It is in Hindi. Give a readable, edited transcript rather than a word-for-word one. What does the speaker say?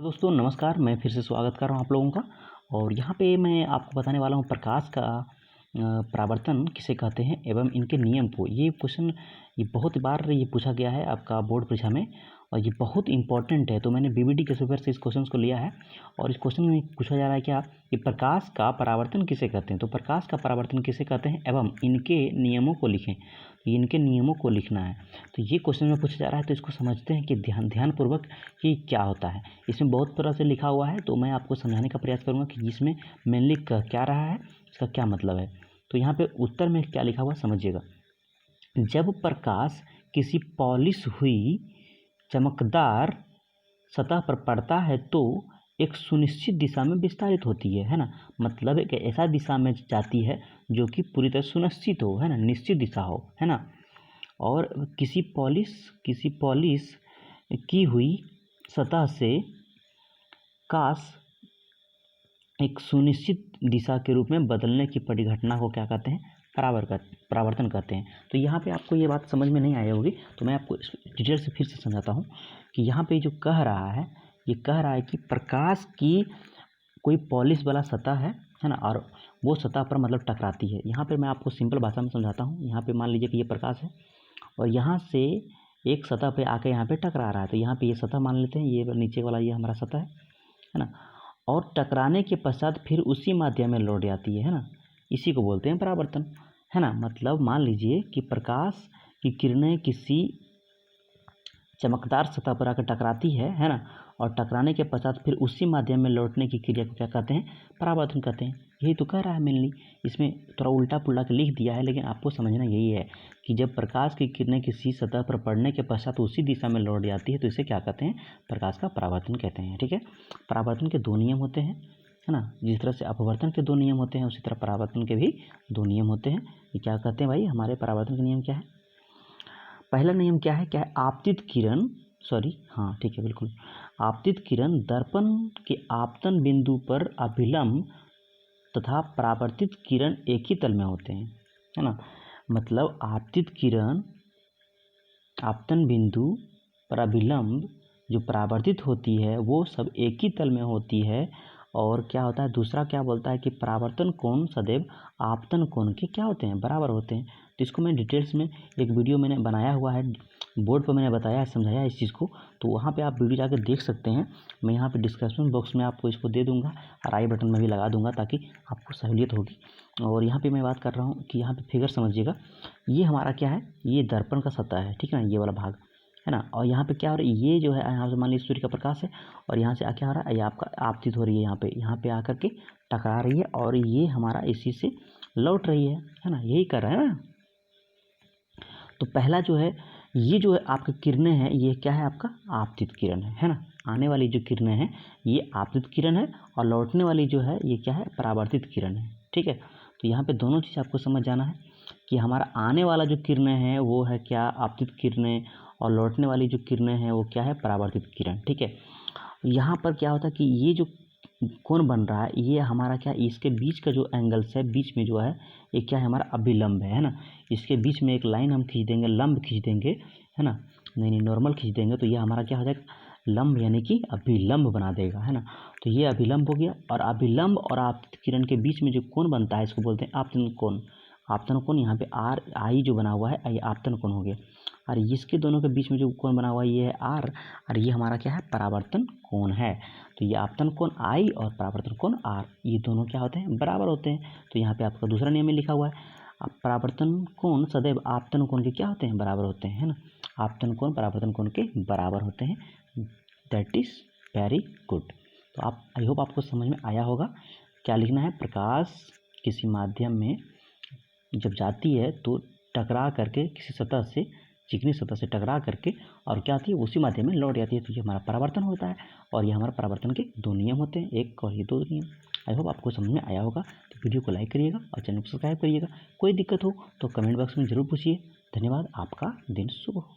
दोस्तों नमस्कार। मैं फिर से स्वागत कर रहा हूँ आप लोगों का। और यहाँ पे मैं आपको बताने वाला हूँ प्रकाश का परावर्तन किसे कहते हैं एवं इनके नियम को। ये क्वेश्चन बहुत बार ये पूछा गया है आपका बोर्ड परीक्षा में और ये बहुत इंपॉर्टेंट है। तो मैंने बीबीडी के पेपर से इस क्वेश्चन को लिया है और इस क्वेश्चन में पूछा जा रहा है क्या कि प्रकाश का परावर्तन किसे कहते हैं। तो प्रकाश का परावर्तन किसे कहते हैं एवं इनके नियमों को लिखें। तो इनके नियमों को लिखना है। तो ये क्वेश्चन में पूछा जा रहा है, तो इसको समझते हैं कि ध्यानपूर्वक कि क्या होता है। इसमें बहुत तरह से लिखा हुआ है, तो मैं आपको समझाने का प्रयास करूँगा कि इसमें मेनली क्या रहा है, इसका क्या मतलब है। तो यहाँ पे उत्तर में क्या लिखा हुआ समझिएगा। जब प्रकाश किसी पॉलिश हुई चमकदार सतह पर पड़ता है तो एक सुनिश्चित दिशा में विस्तारित होती है ना। मतलब एक ऐसा दिशा में जाती है जो कि पूरी तरह सुनिश्चित हो, है ना, निश्चित दिशा हो, है ना। और किसी पॉलिश की हुई सतह से काश एक सुनिश्चित दिशा के रूप में बदलने की परिघटना को क्या कहते हैं, परावर्तन कहते हैं। तो यहाँ पे आपको ये बात समझ में नहीं आई होगी, तो मैं आपको डिटेल से फिर से समझाता हूँ कि यहाँ पे जो कह रहा है, ये कह रहा है कि प्रकाश की कोई पॉलिश वाला सतह है ना, और वो सतह पर मतलब टकराती है। यहाँ पे मैं आपको सिंपल भाषा में समझाता हूँ। यहाँ पे मान लीजिए कि ये प्रकाश है और यहाँ से एक सतह पे आके यहाँ पे टकरा रहा है। तो यहाँ पे ये सतह मान लेते हैं, ये नीचे वाला ये हमारा सतह है ना। और टकराने के पश्चात फिर उसी माध्यम में लौट जाती है ना। इसी को बोलते हैं परावर्तन, है ना। मतलब मान लीजिए कि प्रकाश की किरणें किसी चमकदार सतह पर आकर टकराती है ना, और टकराने के पश्चात फिर उसी माध्यम में लौटने की क्रिया को क्या कहते हैं, परावर्तन कहते हैं। यही तो कह रहा है मेनली। इसमें थोड़ा उल्टा पुल्टा के लिख दिया है, लेकिन आपको समझना यही है कि जब प्रकाश की किरणें किसी सतह पर पड़ने के पश्चात उसी दिशा में लौट जाती है तो इसे क्या कहते हैं, प्रकाश का परावर्तन कहते हैं। ठीक है। परावर्तन के दो नियम होते हैं, है ना। जिस तरह से अपवर्तन के दो नियम होते हैं उसी तरह परावर्तन के भी दो नियम होते हैं। ये क्या कहते हैं भाई, हमारे परावर्तन के नियम क्या है। पहला नियम क्या है, आपतित किरण, ठीक है, बिल्कुल। आपतित किरण दर्पण के आपतन बिंदु पर अभिलंब तथा परावर्तित किरण एक ही तल में होते हैं, है ना। मतलब आपतित किरण आपतन बिंदु पर अभिलंब जो परावर्तित होती है वो सब एक ही तल में होती है। और क्या होता है, दूसरा क्या बोलता है कि परावर्तन कोण सदैव आपतन कोण के क्या होते हैं, बराबर होते हैं। तो इसको मैं डिटेल्स में एक वीडियो मैंने बनाया हुआ है, बोर्ड पर मैंने बताया है, समझाया है इस चीज़ को। तो वहाँ पे आप वीडियो जाकर देख सकते हैं। मैं यहाँ पे डिस्क्रिप्शन बॉक्स में आपको इसको दे दूँगा और आई बटन में भी लगा दूँगा ताकि आपको सहूलियत होगी। और यहाँ पे मैं बात कर रहा हूँ कि यहाँ पे फिगर समझिएगा। ये हमारा क्या है, ये दर्पण का सतह है, ठीक है ना, ये वाला भाग है ना। और यहाँ पे क्या हो रहा है, ये जो है यहाँ से मान लीजिए सूर्य का प्रकाश है और यहाँ से क्या हो रहा है, ये आपका आपतित हो रही है, यहाँ पे आकर के टकरा रही है और ये हमारा इसी से लौट रही है ना। यही कर रहा है ना। तो पहला जो है, ये जो है आपकी किरणें हैं, ये क्या है, आपका आपतित किरण है ना। आने वाली जो किरणें हैं ये आपतित किरण है और लौटने वाली जो है ये क्या है, परावर्तित किरण है। ठीक है। तो यहाँ पे दोनों चीज़ आपको समझ जाना है कि हमारा आने वाला जो किरणें हैं वो है क्या, आपतित किरणें, और लौटने वाली जो किरणें हैं वो क्या है, परावर्तित किरण। ठीक है। यहाँ पर क्या होता है कि ये जो कोण बन रहा है ये हमारा क्या, इसके बीच का जो एंगल्स है, बीच में जो है ये क्या है, हमारा अभिलंब है ना। इसके बीच में एक लाइन हम खींच देंगे, लंब खींच देंगे, है ना, नहीं नॉर्मल खींच देंगे, तो ये हमारा क्या हो जाएगा, लंब यानी कि अभिलंब बना देगा, है ना। तो ये अभिलंब हो गया। और अभिलंब और आपतित किरण के बीच में जो कोण बनता है इसको बोलते हैं आपतन कोण। आपतन कोण यहाँ पे आर आई जो बना हुआ है ये आपतन कोण हो गया। और इसके दोनों के बीच में जो कोण बना हुआ है ये है आर, और ये हमारा क्या है, परावर्तन कोण है। तो ये आपतन कोण आई और परावर्तन कोण आर, ये दोनों क्या होते हैं, बराबर होते हैं। तो यहाँ पे आपका दूसरा नियम में लिखा हुआ है, परावर्तन कोण सदैव आपतन कोण के क्या होते हैं, बराबर होते हैं, है ना। आपतन कोण परावर्तन कोण के बराबर होते हैं। That is very good. तो आप, आई होप आपको समझ में आया होगा। क्या लिखना है, प्रकाश किसी माध्यम में जब जाती है तो टकरा करके किसी सतह से, चिकनी सतह से टकरा करके और क्या आती है, उसी माध्यम में लौट जाती है। तो ये हमारा परावर्तन होता है और ये हमारा परावर्तन के दो नियम होते हैं, एक और ये दो नियम। आई होप आपको समझ में आया होगा। तो वीडियो को लाइक करिएगा और चैनल को सब्सक्राइब करिएगा। कोई दिक्कत हो तो कमेंट बॉक्स में ज़रूर पूछिए। धन्यवाद। आपका दिन शुभ हो।